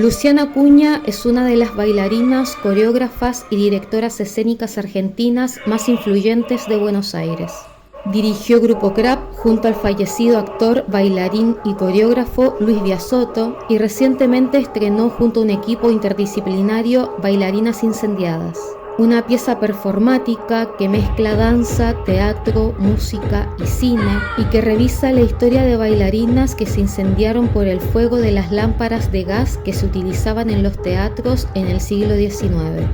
Luciana Acuña es una de las bailarinas, coreógrafas y directoras escénicas argentinas más influyentes de Buenos Aires. Dirigió Grupo Crap junto al fallecido actor, bailarín y coreógrafo Luis Viasotto y recientemente estrenó junto a un equipo interdisciplinario Bailarinas Incendiadas, una pieza performática que mezcla danza, teatro, música y cine y que revisa la historia de bailarinas que se incendiaron por el fuego de las lámparas de gas que se utilizaban en los teatros en el siglo XIX.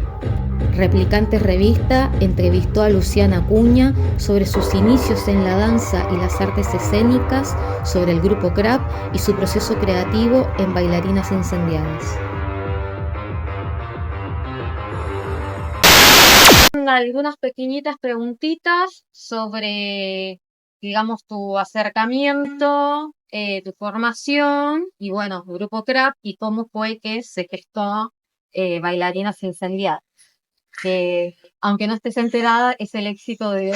Replicante Revista entrevistó a Luciana Acuña sobre sus inicios en la danza y las artes escénicas, sobre el Grupo Crap y su proceso creativo en Bailarinas Incendiadas. Algunas pequeñitas preguntitas sobre, digamos, tu acercamiento, tu formación y, bueno, Grupo Crap y cómo fue que se gestó Bailarinas Incendiadas. Que, aunque no estés enterada, es el éxito de...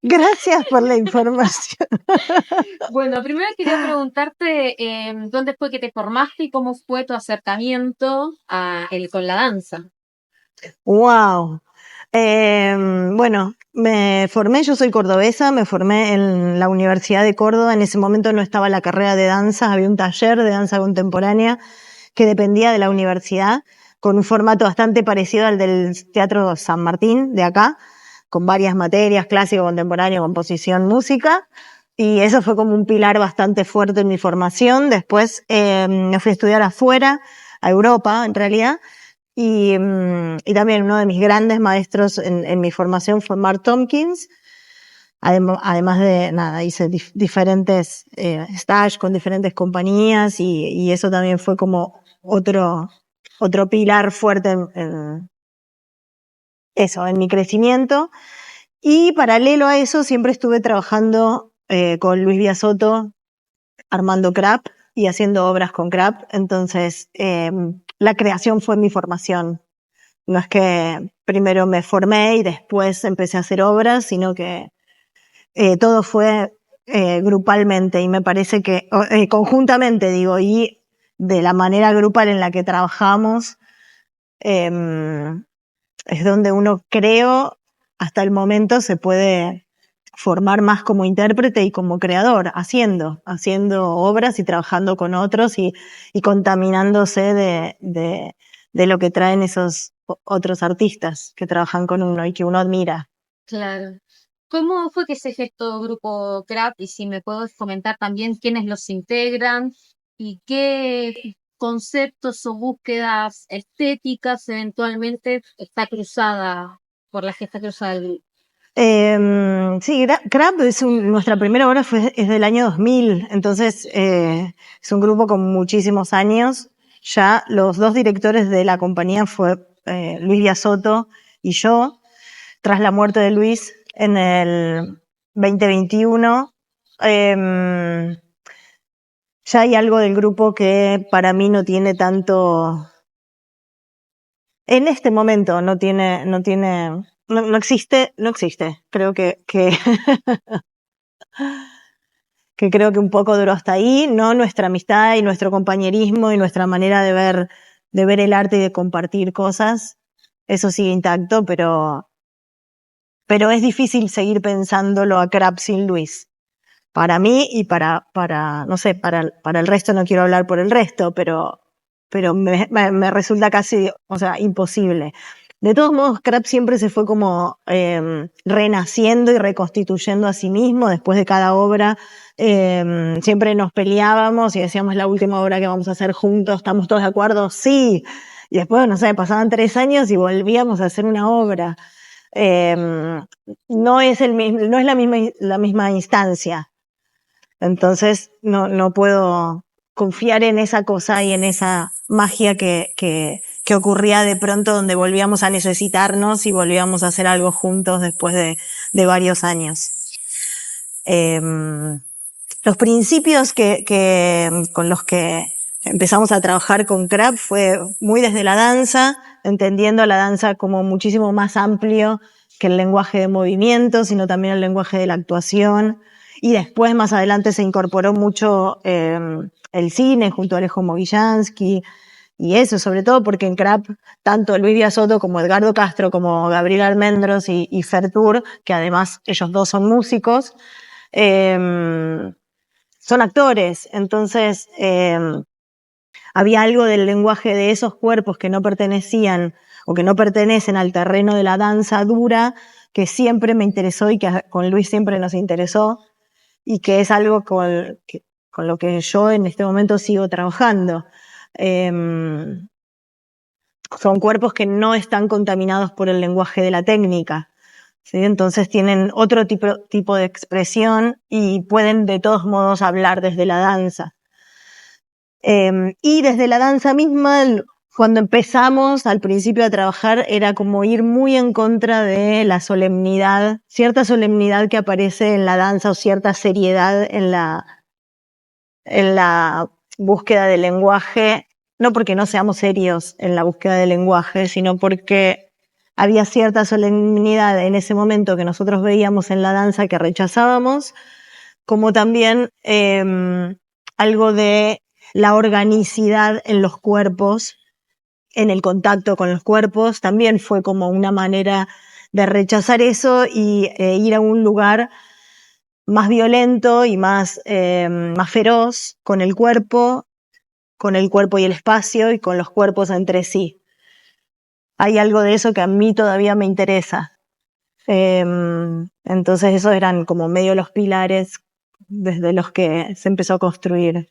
Gracias por la información. Bueno, primero quería preguntarte dónde fue que te formaste y cómo fue tu acercamiento con la danza. Wow. Bueno, me formé, yo soy cordobesa, me formé en la Universidad de Córdoba. En ese momento no estaba la carrera de danza, había un taller de danza contemporánea que dependía de la universidad, con un formato bastante parecido al del Teatro San Martín de acá, con varias materias, clásico, contemporáneo, composición, música. Y eso fue como un pilar bastante fuerte en mi formación. Después me fui a estudiar afuera, a Europa en realidad. Y también uno de mis grandes maestros en mi formación fue Mark Tompkins. Además de, nada, hice diferentes stages con diferentes compañías y eso también fue como otro pilar fuerte en mi crecimiento. Y paralelo a eso siempre estuve trabajando con Luis Viasotto, armando Crap y haciendo obras con Crap. Entonces, la creación fue mi formación. No es que primero me formé y después empecé a hacer obras, sino que todo fue grupalmente y me parece que, conjuntamente digo, y de la manera grupal en la que trabajamos, es donde uno, creo, hasta el momento se puede formar más como intérprete y como creador, haciendo obras y trabajando con otros y contaminándose de lo que traen esos otros artistas que trabajan con uno y que uno admira. Claro. ¿Cómo fue que se gestó Grupo Crap? Y si me puedes comentar también quiénes los integran y qué conceptos o búsquedas estéticas eventualmente está cruzada por la que está cruzada el grupo. Sí, Crap nuestra primera obra es del año 2000, entonces es un grupo con muchísimos años. Ya los dos directores de la compañía fue Luis Viasotto y yo. Tras la muerte de Luis en el 2021, ya hay algo del grupo que para mí no tiene tanto... En este momento no existe. Creo que que creo que un poco duró hasta ahí, no nuestra amistad y nuestro compañerismo y nuestra manera de ver el arte y de compartir cosas. Eso sigue intacto, pero es difícil seguir pensándolo a Crap sin Luis. Para mí y para no sé, para el resto, no quiero hablar por el resto, pero me resulta casi, o sea, imposible. De todos modos, Crap siempre se fue como renaciendo y reconstituyendo a sí mismo después de cada obra. Siempre nos peleábamos y decíamos, la última obra que vamos a hacer juntos, ¿estamos todos de acuerdo? Sí. Y después, no sé, pasaban 3 años y volvíamos a hacer una obra. No es la misma instancia. Entonces no puedo confiar en esa cosa y en esa magia que ocurría de pronto, donde volvíamos a necesitarnos y volvíamos a hacer algo juntos después de varios años. Los principios con los que empezamos a trabajar con Crap fue muy desde la danza, entendiendo la danza como muchísimo más amplio que el lenguaje de movimiento, sino también el lenguaje de la actuación. Y después, más adelante, se incorporó mucho el el cine junto a Alejo Mogillansky, y eso, sobre todo porque en CRAP, tanto Luis Díaz Soto como Edgardo Castro, como Gabriel Almendros y Fertur, que además ellos dos son músicos, son actores. Entonces, había algo del lenguaje de esos cuerpos que no pertenecían o que no pertenecen al terreno de la danza dura, que siempre me interesó y que con Luis siempre nos interesó, y que es algo con lo que yo en este momento sigo trabajando. Son cuerpos que no están contaminados por el lenguaje de la técnica, ¿sí? Entonces tienen otro tipo de expresión y pueden de todos modos hablar desde la danza. Y desde la danza misma, cuando empezamos al principio a trabajar, era como ir muy en contra de la solemnidad, cierta solemnidad que aparece en la danza o cierta seriedad en la búsqueda del lenguaje, no porque no seamos serios en la búsqueda del lenguaje, sino porque había cierta solemnidad en ese momento que nosotros veíamos en la danza que rechazábamos, como también algo de la organicidad en los cuerpos, en el contacto con los cuerpos, también fue como una manera de rechazar eso y ir a un lugar más violento y más feroz con el cuerpo y el espacio y con los cuerpos entre sí. Hay algo de eso que a mí todavía me interesa. Entonces esos eran como medio los pilares desde los que se empezó a construir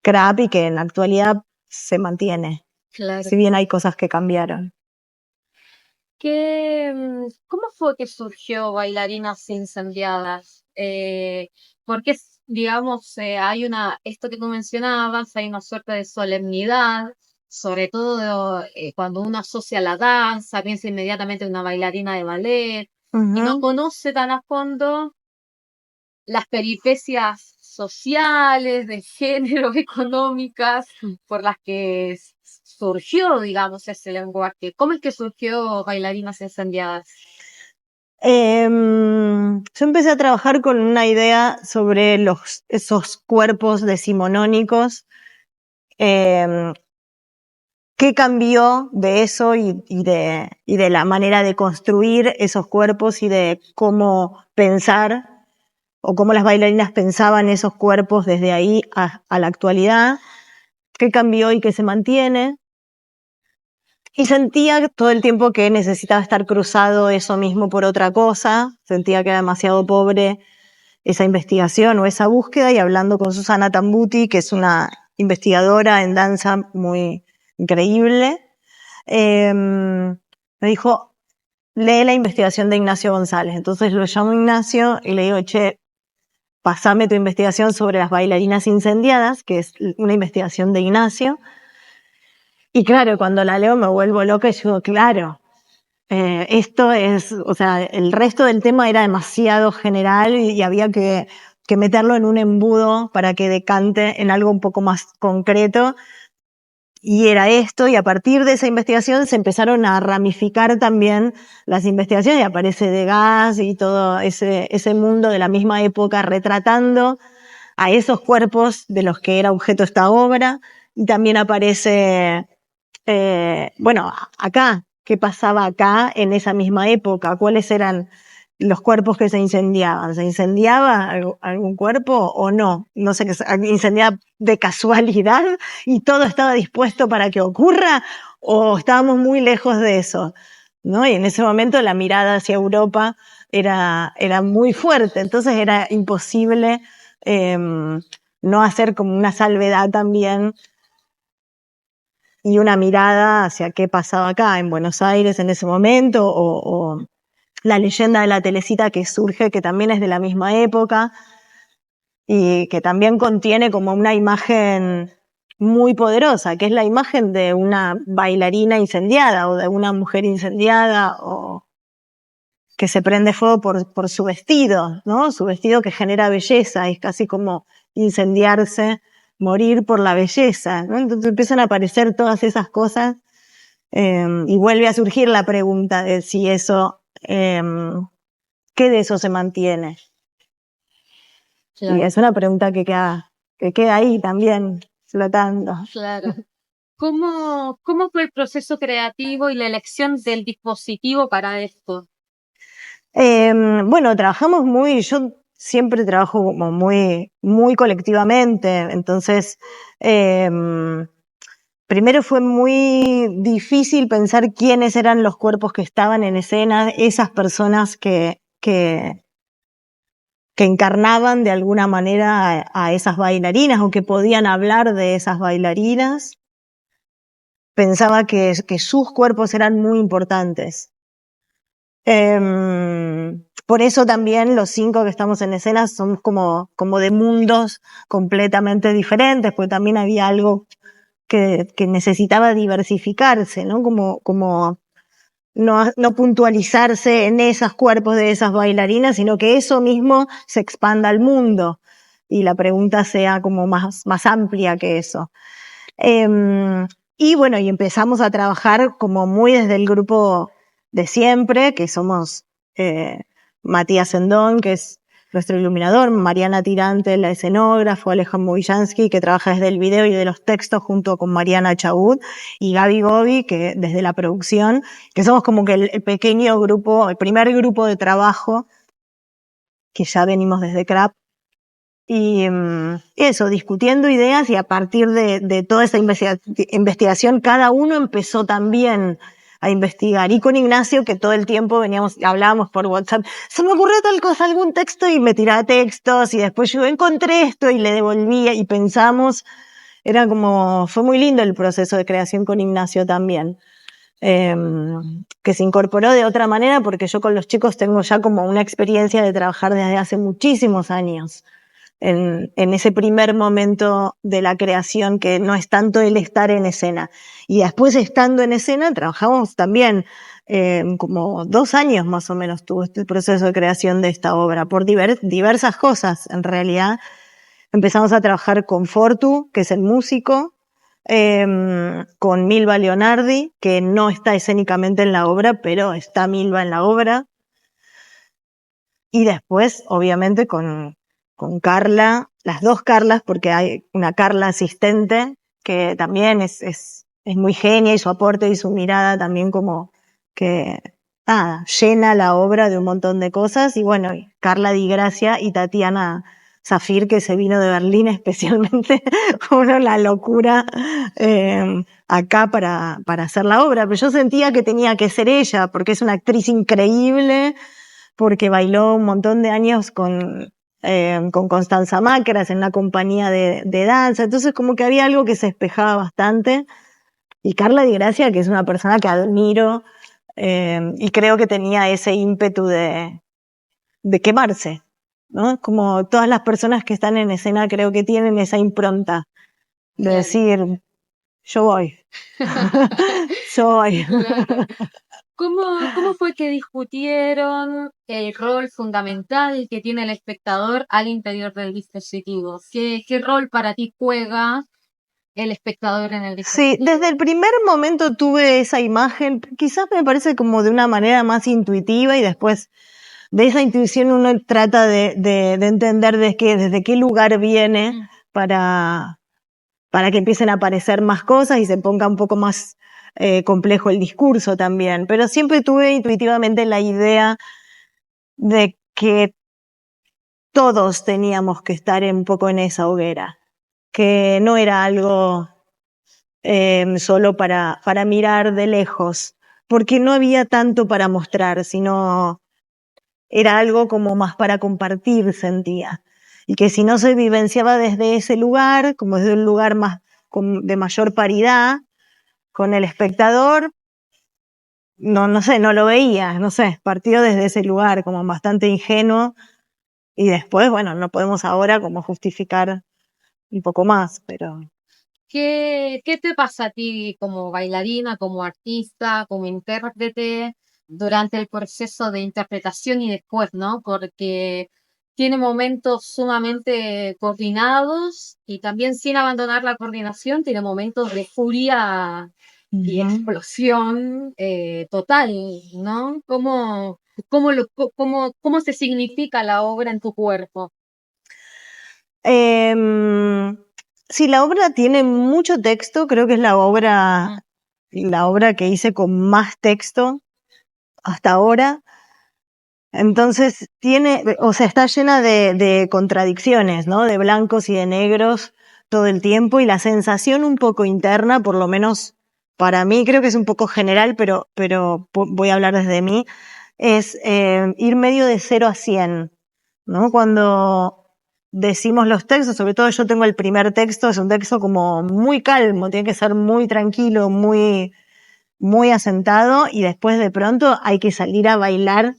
CRAP y que en la actualidad se mantiene. Claro. Si bien hay cosas que cambiaron. ¿Cómo fue que surgió Bailarinas Incendiadas? Porque, digamos, esto que tú mencionabas, hay una suerte de solemnidad, sobre todo cuando uno asocia la danza, piensa inmediatamente en una bailarina de ballet y no conoce tan a fondo las peripecias sociales, de género, económicas, por las que surgió, digamos, ese lenguaje. ¿Cómo es que surgió Bailarinas Incendiadas? Yo empecé a trabajar con una idea sobre esos cuerpos decimonónicos. ¿Qué cambió de eso y de la manera de construir esos cuerpos y de cómo pensar o cómo las bailarinas pensaban esos cuerpos desde ahí a la actualidad? ¿Qué cambió y qué se mantiene? Y sentía todo el tiempo que necesitaba estar cruzado eso mismo por otra cosa, sentía que era demasiado pobre esa investigación o esa búsqueda, y hablando con Susana Tambuti, que es una investigadora en danza muy increíble, me dijo, lee la investigación de Ignacio González. Entonces lo llamo a Ignacio y le digo, che, pasame tu investigación sobre las bailarinas incendiadas, que es una investigación de Ignacio. Y claro, cuando la leo me vuelvo loca y digo, claro, esto es, o sea, el resto del tema era demasiado general y había que meterlo en un embudo para que decante en algo un poco más concreto. Y era esto, y a partir de esa investigación se empezaron a ramificar también las investigaciones, y aparece Degas y todo ese mundo de la misma época retratando a esos cuerpos de los que era objeto esta obra, y también aparece, bueno, acá, qué pasaba acá en esa misma época, cuáles eran los cuerpos que se incendiaban. ¿Se incendiaba algún cuerpo o no? No sé, que se incendiaba de casualidad y todo estaba dispuesto para que ocurra, o estábamos muy lejos de eso, ¿no? Y en ese momento la mirada hacia Europa era muy fuerte, entonces era imposible no hacer como una salvedad también y una mirada hacia qué pasaba acá en Buenos Aires en ese momento, o la leyenda de la Telecita que surge, que también es de la misma época y que también contiene como una imagen muy poderosa, que es la imagen de una bailarina incendiada o de una mujer incendiada o que se prende fuego por su vestido, ¿no? Su vestido que genera belleza, es casi como incendiarse, morir por la belleza, ¿no? Entonces empiezan a aparecer todas esas cosas y vuelve a surgir la pregunta de si eso, ¿qué de eso se mantiene? Claro. Y es una pregunta que queda que queda ahí también flotando. Claro. ¿Cómo fue el proceso creativo y la elección del dispositivo para esto? Bueno, trabajamos yo siempre trabajo como muy colectivamente, entonces primero fue muy difícil pensar quiénes eran los cuerpos que estaban en escena, esas personas que encarnaban de alguna manera a esas bailarinas o que podían hablar de esas bailarinas. Pensaba que sus cuerpos eran muy importantes. Por eso también los 5 que estamos en escena somos como de mundos completamente diferentes, porque también había algo que necesitaba diversificarse, ¿no? Como no puntualizarse en esos cuerpos de esas bailarinas, sino que eso mismo se expanda al mundo y la pregunta sea como más amplia que eso. Y bueno, y empezamos a trabajar como muy desde el grupo de siempre, que somos Matías Sendón, que es nuestro iluminador, Mariana Tirante, la escenógrafa, Alejandro Villansky, que trabaja desde el video y de los textos junto con Mariana Chaud, y Gaby Gobi, que desde la producción, que somos como que el pequeño grupo, el primer grupo de trabajo que ya venimos desde CRAP. Y eso, discutiendo ideas, y a partir de toda esa investigación, cada uno empezó también a investigar. Y con Ignacio, que todo el tiempo hablábamos por WhatsApp, se me ocurrió tal cosa, algún texto, y me tiraba textos, y después yo encontré esto y le devolvía, y pensamos, fue muy lindo el proceso de creación con Ignacio también. Que se incorporó de otra manera, porque yo con los chicos tengo ya como una experiencia de trabajar desde hace muchísimos años. En ese primer momento de la creación, que no es tanto el estar en escena. Y después, estando en escena, trabajamos también como 2 años más o menos tuvo este proceso de creación de esta obra, por diversas cosas. En realidad empezamos a trabajar con Fortu, que es el músico, con Milva Leonardi, que no está escénicamente en la obra, pero está Milva en la obra. Y después, obviamente, con Carla, las 2 Carlas, porque hay una Carla asistente, que también es muy genia, y su aporte y su mirada también como que, llena la obra de un montón de cosas. Y bueno, y Carla Di Gracia y Tatiana Zafir, que se vino de Berlín especialmente, bueno, la locura, acá para hacer la obra. Pero yo sentía que tenía que ser ella, porque es una actriz increíble, porque bailó un montón de años con Constanza Macras en una compañía de danza. Entonces como que había algo que se espejaba bastante. Y Carla Di Gracia, que es una persona que admiro, y creo que tenía ese ímpetu de quemarse, ¿no? Como todas las personas que están en escena, creo que tienen esa impronta de decir, yo voy. Yo voy. Claro. ¿Cómo fue que discutieron el rol fundamental que tiene el espectador al interior del dispositivo? ¿Qué rol para ti juega el espectador en el dispositivo? Sí, desde el primer momento tuve esa imagen, quizás me parece como de una manera más intuitiva, y después de esa intuición uno trata de entender desde qué lugar viene para que empiecen a aparecer más cosas y se ponga un poco más complejo el discurso también. Pero siempre tuve intuitivamente la idea de que todos teníamos que estar un poco en esa hoguera, que no era algo solo para mirar de lejos, porque no había tanto para mostrar, sino era algo como más para compartir, sentía. Y que si no se vivenciaba desde ese lugar, como desde un lugar más de mayor paridad con el espectador, no sé, no lo veía, no sé, partió desde ese lugar como bastante ingenuo, y después, bueno, no podemos ahora como justificar un poco más, pero... ¿Qué te pasa a ti como bailarina, como artista, como intérprete durante el proceso de interpretación y después, ¿no? Porque tiene momentos sumamente coordinados y también, sin abandonar la coordinación, tiene momentos de furia y explosión total, ¿no? ¿Cómo se significa la obra en tu cuerpo? Sí, la obra tiene mucho texto, creo que es la obra que hice con más texto hasta ahora. Entonces está llena de contradicciones, ¿no? De blancos y de negros todo el tiempo, y la sensación un poco interna, por lo menos para mí, creo que es un poco general, pero voy a hablar desde mí, es ir medio de 0 a 100, ¿no? Cuando decimos los textos, sobre todo yo tengo el primer texto, es un texto como muy calmo, tiene que ser muy tranquilo, muy asentado, y después de pronto hay que salir a bailar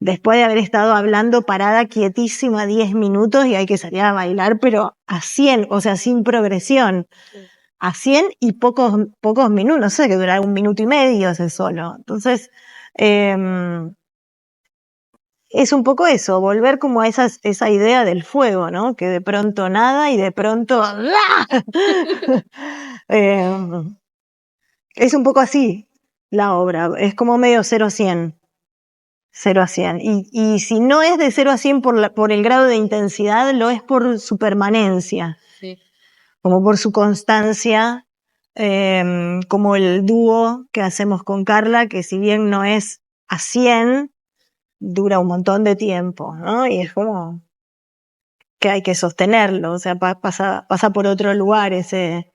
después de haber estado hablando parada quietísima 10 minutos, y hay que salir a bailar, pero a 100, o sea, sin progresión. A 100 y pocos minutos, no sé, que dura 1 minuto y medio ese solo. Entonces, es un poco eso, volver como a esa idea del fuego, ¿no? Que de pronto nada y de pronto ¡ah! Es un poco así la obra, es como medio 0 a 100. 0 a 100. Y si no es de 0 a 100 por el grado de intensidad, lo es por su permanencia, Sí. como por su constancia, como el dúo que hacemos con Carla, que si bien no es a 100, dura un montón de tiempo, ¿no? Y es como que hay que sostenerlo, o sea, pasa por otro lugar ese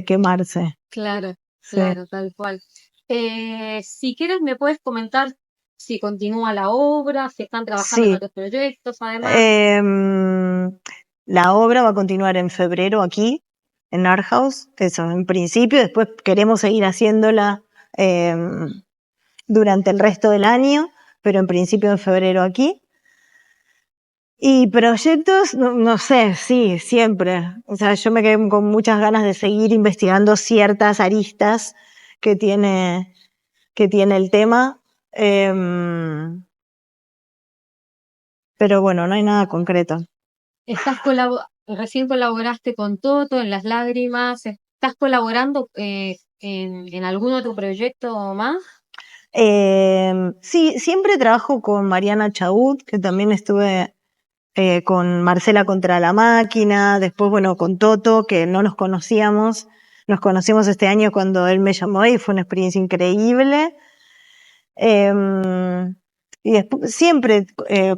quemarse. Claro, Sí. claro, tal cual. Si quieres, me puedes comentar si continúa la obra, si están trabajando en Sí. otros proyectos, además. La obra va a continuar en febrero aquí, en Art House, eso en principio. Después queremos seguir haciéndola durante el resto del año, pero en principio en febrero aquí. Y proyectos, no sé, sí, siempre. O sea, yo me quedé con muchas ganas de seguir investigando ciertas aristas que tiene el tema. Pero bueno, no hay nada concreto. Recién colaboraste con Toto en Las Lágrimas. ¿Estás colaborando en algún otro proyecto más? Sí, siempre trabajo con Mariana Chaut, que también estuve con Marcela contra la máquina, después, bueno, con Toto, que no nos conocíamos. Nos conocimos este año cuando él me llamó y fue una experiencia increíble. Y después, siempre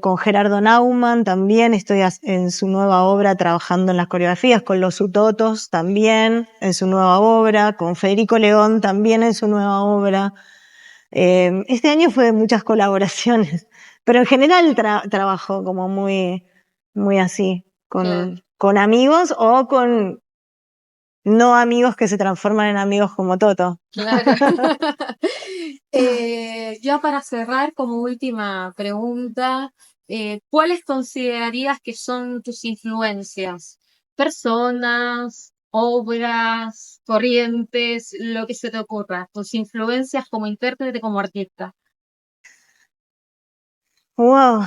con Gerardo Naumann también estoy en su nueva obra trabajando en las coreografías, con los Utotos también en su nueva obra, con Federico León también en su nueva obra. Este año fue de muchas colaboraciones, pero en general trabajo como muy así, Claro. con amigos o con no amigos que se transforman en amigos como Toto. Claro. Ya para cerrar, como última pregunta, ¿cuáles considerarías que son tus influencias? Personas, obras, corrientes, lo que se te ocurra. Tus influencias como intérprete, como artista. Wow,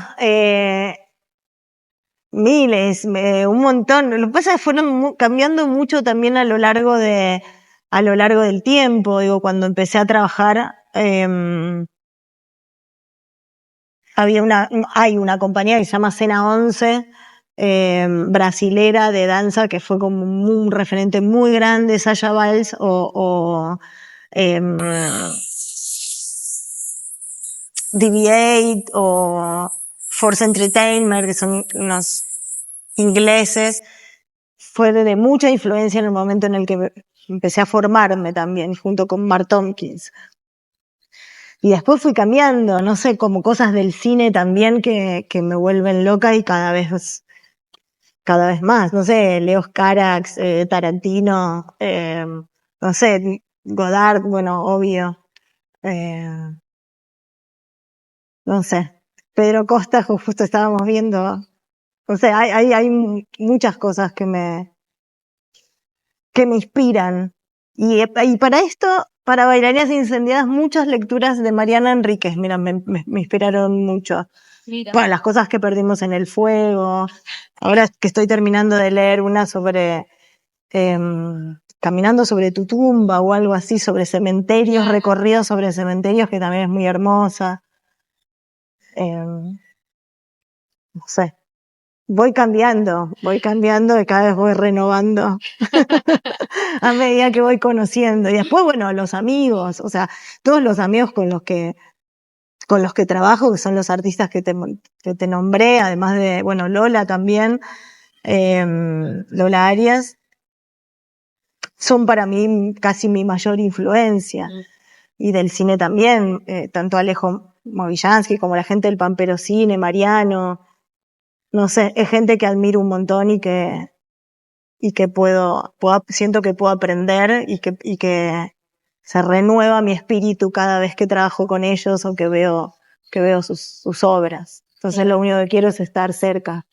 miles, un montón. Lo que pasa es que fueron cambiando mucho también a lo largo del tiempo. Digo, cuando empecé a trabajar, hay una compañía que se llama Cena 11, brasilera de danza, que fue como un referente muy grande, Sasha Valls o DV8 o Force Entertainment, que son unos ingleses. Fue de mucha influencia en el momento en el que empecé a formarme también, junto con Mark Tompkins. Y después fui cambiando, no sé, como cosas del cine también que me vuelven loca, y cada vez más. No sé, Leo Carax, Tarantino, no sé, Godard, bueno, obvio. No sé, Pedro Costa, justo estábamos viendo. O sea, hay muchas cosas que me inspiran. Y para esto, para Bailarinas Incendiadas, muchas lecturas de Mariana Enríquez, mira, me inspiraron mucho. Mira. Bueno, las cosas que perdimos en el fuego. Ahora que estoy terminando de leer una sobre Caminando sobre tu tumba o algo así, sobre cementerios, recorridos sobre cementerios, que también es muy hermosa. No sé. voy cambiando y cada vez voy renovando a medida que voy conociendo. Y después, bueno, los amigos, o sea, todos los amigos con los que trabajo, que son los artistas que te nombré, además de, bueno, Lola también, Lola Arias, son para mí casi mi mayor influencia. Y del cine también, tanto Alejo Movillansky como la gente del Pampero Cine, Mariano, no sé, es gente que admiro un montón y que siento que puedo aprender y que se renueva mi espíritu cada vez que trabajo con ellos o que veo sus obras. Entonces lo único que quiero es estar cerca.